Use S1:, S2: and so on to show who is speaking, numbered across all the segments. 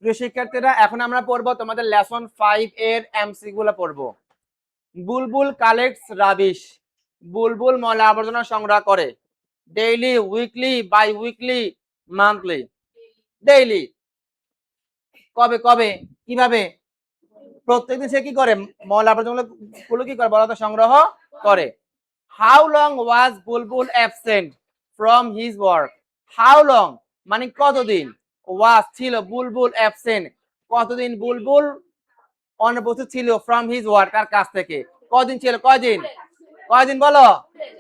S1: প্রিয় শিক্ষার্থীরা, এখন আমরা পড়বো তোমাদের লেসন 5 এর এমসি গুলো পড়বো। বুলবুল কালেক্টস রাবিশ। বুলবুল ময়লা আবর্জনা সংগ্রহ করে। Daily, weekly, bi weekly, monthly. Daily কবে কবে কিভাবে? প্রত্যেকদিন সে কি করে? ময়লা আবর্জনা গুলো কি করে বলতো? সংগ্রহ করে। How long was Bulbul absent from his work? How long মানে কতদিন, ওয়াজ ছিল, বুলবুল অ্যাবসেন্ট কতদিন বুলবুল অনুপস্থিত ছিল, ফ্রম হিজ ওয়ার্ক তার কাছ থেকে। কদিন ছিল? কয়দিন? কয়দিন বলো?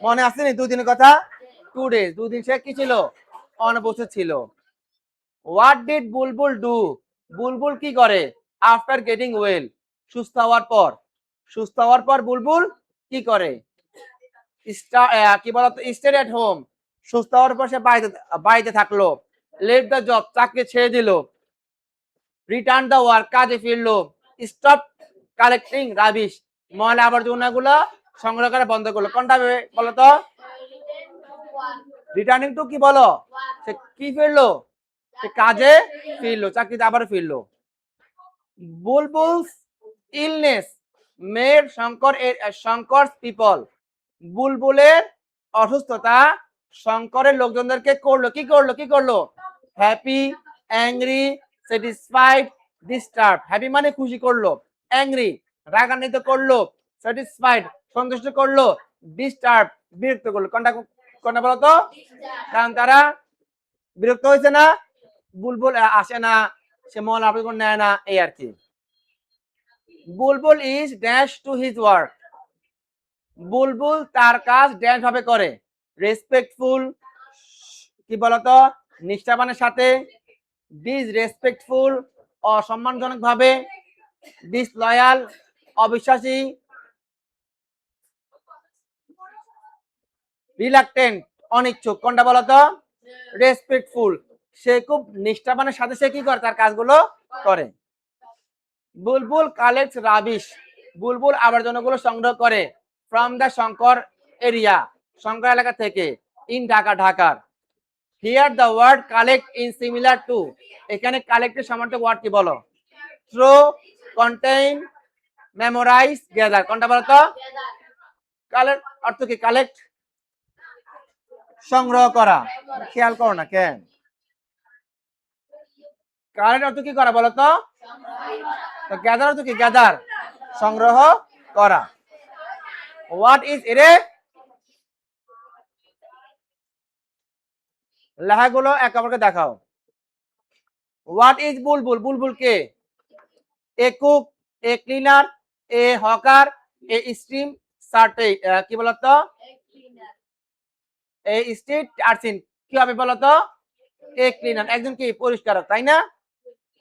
S1: মনে আসেনি দুদিনের কথা? 2 days। দুদিন সে কি ছিল? অনুপস্থিত ছিল। What did Bulbul do? Bulbul কি করে? আফটার গেটিং ওয়েল, সুস্থ হওয়ার পর। সুস্থ হওয়ার পর বুলবুল কি করে? কি বলতো? স্টেড এট হোম, সুস্থ হওয়ার পর সে বাড়িতে থাকলো। লেট দ্য জব, চাকরি ছেড়ে দিল। রিটার্ন দ্য ওয়ার্ক, কাজে ফিরলো। স্টপ কালেক্টিং রাবিশ, ময়লা আবর্জনা গুলো সংগ্রহ করা বন্ধ করলো। কোনটা বলতো? রিটার্নিং টু কি বলো? সে কি ফিরলো? সে কাজে ফিরলো, চাকরিতে আবার ফিরলো। বুলবুলস ইলনেস মেড শঙ্কর পিপল। বুলবুলের অসুস্থতা শঙ্করের লোকজনদেরকে করলো কি করলো? কি করলো? Happy, angry, satisfied, disturb. Happy মানে খুশি করলো, অ্যাংরি রাগান্বিত করলো, স্যাটিসফাইড সন্তুষ্ট করলো, ডিস্টার্ব বিরক্ত করলো। কোনটা কোনটা বলো তো? কারণ তারা বিরক্ত হয়েছে না, বুলবুল আসে না, সে ময়লা আবর্জনা নেয় না, এই আর কি। Bulbul is dash to his work. Bulbul তার কাজ ড্যাশ ভাবে করে। রেসপেক্টফুল কি বলতো? নিষ্ঠাবানের সাথে। ডিসরেসপেক্টফুল অসম্মানজনক ভাবে। ডিসলয়াল অবিশ্বাসী। রিলাক্টেন্ট অনিচ্ছুক। কোনটা বলতো? রেসপেক্টফুল, সে খুব নিষ্ঠাবানের সাথে সে কি করে? তার কাজগুলো করে। বুলবুল কালেক্টস রাবিশ, বুলবুল আবর্জনাগুলো সংগ্রহ করে। From the Shankar area, Shankar এলাকা থেকে। ইন ঢাকা, ঢাকার। Here the word collect in similar to, এখানে কালেক্টের সমার্থক ওয়ার্ড কি বলো? Throw, contain, memorise, gather. কোনটা বলো তো? কালেক্ট অর্থ কি? কালেক্ট সংগ্রহ করা। খেয়াল করো না কেন? কালেক্ট অর্থ কি করা বলো তো? গ্যাদার অর্থ কি? গ্যাদার সংগ্রহ করা। হোয়াট ইজ এরে? লেখাগুলো একে অপরকে দেখাও। What is Bulbul? বুলবুল কে? A cook, a cleaner, a hawker, a stream সার্টে কি বলতো? এ স্ট্রিট আর্সিন কি হবে বলতো? এ ক্লিনার, একজন কি? পরিষ্কারক, তাই না?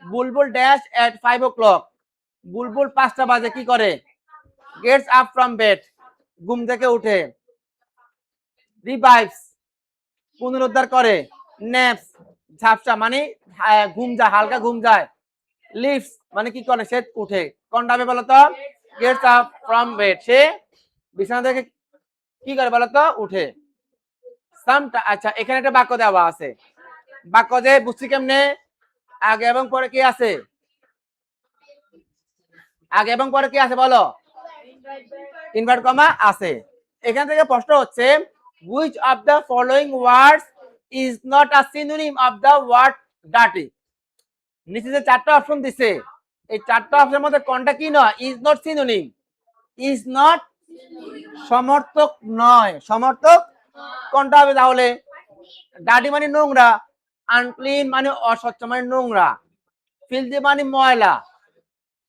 S1: বুলবুল ড্যাশ এট 5 o'clock, বুলবুল 5টা বাজে কি করে? গেটস আপ ফ্রম বেড, ঘুম থেকে উঠে। রিভাইভস পুনরুদ্ধার করে। ন্যাপস ঝাপসা মানে ঘুম যায়, হালকা ঘুম যায়। লিফটস মানে কি করে? সে উঠে। কোনটা হবে বলতো? গেটস আপ ফ্রম বেড, সে বিছানা থেকে কি করে বলতো? উঠে। আচ্ছা, এখানে একটা বাক্য দেওয়া আছে। বাক্য যে বুঝছি কেমনে? আগে এবং পরে কি আছে? আগে এবং পরে কি আছে বলো? ইনভার্ট কমা আছে। এখান থেকে প্রশ্ন হচ্ছে, which of the following words is not a synonym of the word dirty? নিচে যে 4টা অপশন দিছে, এই 4টা অপশনের মধ্যে কোনটা কি নয়? Is not synonym. Is not সমর্থক নয়। সমর্থক কোনটা হবে তাহলে? ডার্টি মানে নোংরা, আনক্লিন মানে অস্বচ্ছ মানে নোংরা, ফিলদি মানে ময়লা,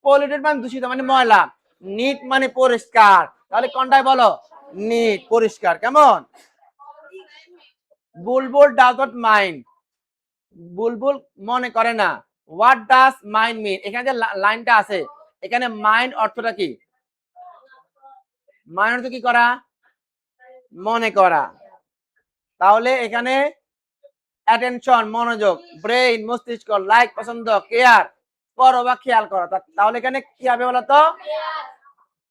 S1: পলিউটেড মানে দূষিত মানে ময়লা, নিট মানে পরিষ্কার। তাহলে কোনটাই বলো? নিট, পরিষ্কার। কেমন? বুলবুল ডাজ নট মাইন্ড, বুলবুল মনে করে না। হোয়াট ডাজ মাইন্ড মিন? এখানে যে লাইনটা আছে, এখানে মাইন্ড অর্থটা কি? মাইন্ড অর্থ কি করা? মনে করা। তাহলে এখানে অ্যাটেনশন মনোযোগ, ব্রেইন মস্তিষ্ক, লাইক পছন্দ, কেয়ার করো বা খেয়াল করো। তাহলে এখানে কি হবে বলতো?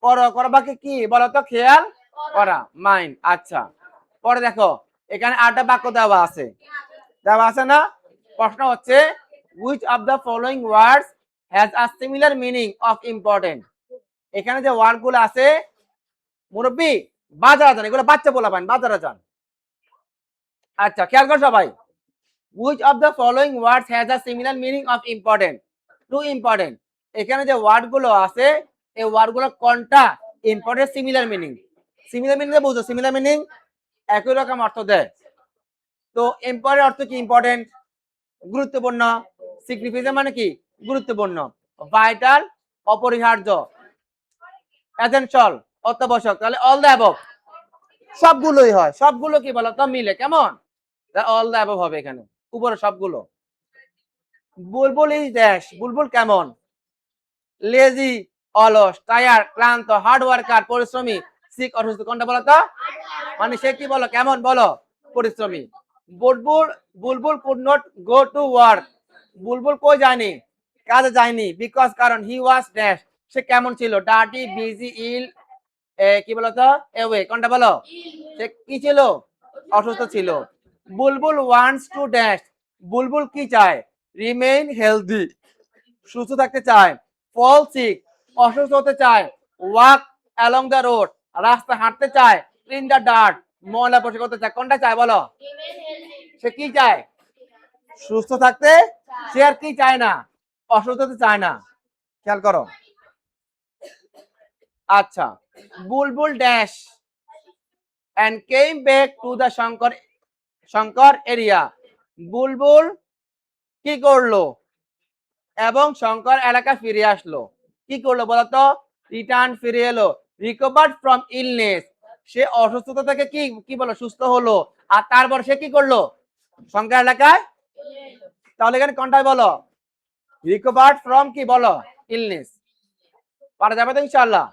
S1: করো, করবাকে কি বলতো? খেয়াল করা, মাইন্ড। আচ্ছা, পরে দেখো এখানে 8টা বাক্য দেওয়া আছে। দেওয়া আছে না? প্রশ্ন হচ্ছে, which of the following words has a similar meaning of important? এখানে যে ওয়ার্ড গুলো আছে মুরব্বি বাজারে যান, এগুলো বাচ্চা বলা পান, বাজারে যান। আচ্ছা খেয়াল কর সবাই, which of the following words has a similar meaning of important? To important, এখানে যে ওয়ার্ড গুলো আছে এই ওয়ার্ড গুলো কোনটা important similar meaning? Similar meaning বুঝো, সিমিলার মিনিং একই রকম অর্থ দেয়। তো ইম্পর্টেন্ট অর্থ কি? ইম্পর্টেন্ট গুরুত্বপূর্ণ, সিগনিফিকেন্ট মানে কি গুরুত্বপূর্ণ, ভাইটাল অপরিহার্য, এসেনশিয়াল অত্যাবশ্যক, তাহলে অল দ্য অ্যাবভ সবগুলোই হয়। সবগুলো কি বলো তো মিলে কেমন, অল দ্য অ্যাবভ হবে এখানে উপরে সবগুলো। বুলবুল ইজ ড্যাশ, বুলবুল কেমন? লেজি অলস, টায়ার ক্লান্ত, হার্ড ওয়ার্কার পরিশ্রমী, সিক অসুস্থ, কোনটা বলো তো? মানে সে কি বলো কেমন বলো? পরিশ্রমী। Bulbul Bulbul could not go to work, Bulbul কই যায়নি? কাজে যায়নি, বিকজ কারণ হি ওয়াজ ড্যাশ, সে কেমন ছিল? ডার্টি, বিজি, ইল, কি বলো তো? এওয়ে, কোনটা বলো? সে কি ছিল? অসুস্থ ছিল। বুলবুল ওয়ান্টস টু ড্যাশ, বুলবুল কি চায়? রিমেইন হেলদি, সুস্থ থাকতে চায়। ফল সিক, অসুস্থ হতে চায়। ওয়াক অ্যালং দ্য রোড, রাস্তা হাঁটতে চায়। ক্লিন দ্য ডার্ট, ময়লা পরিষ্কার করতে চায়। কোনটা চায় বলো? সে কি চায়? সুস্থ থাকতে। সে আর কি চায় না? অসুস্থ হতে চায় না। খেয়াল করো। আচ্ছা, Bulbul dash and came back to the Shankar area, Bulbul কি করলো এবং শঙ্কর এলাকা ফিরে আসলো। কি করলো বলতো? রিটার্ন, ফিরে এলো। রিকভার্ড ফ্রম ইলনেস, সে অসুস্থতা থেকে কি কি বলো সুস্থ হলো। আর তারপর সে কি করলো? শঙ্কর এলাকায়। তাহলে এখানে কোনটাই বলো? রিকভার্ড ফ্রম কি বলো? ইলনেস। পারা যাবে তো ইনশাআল্লাহ।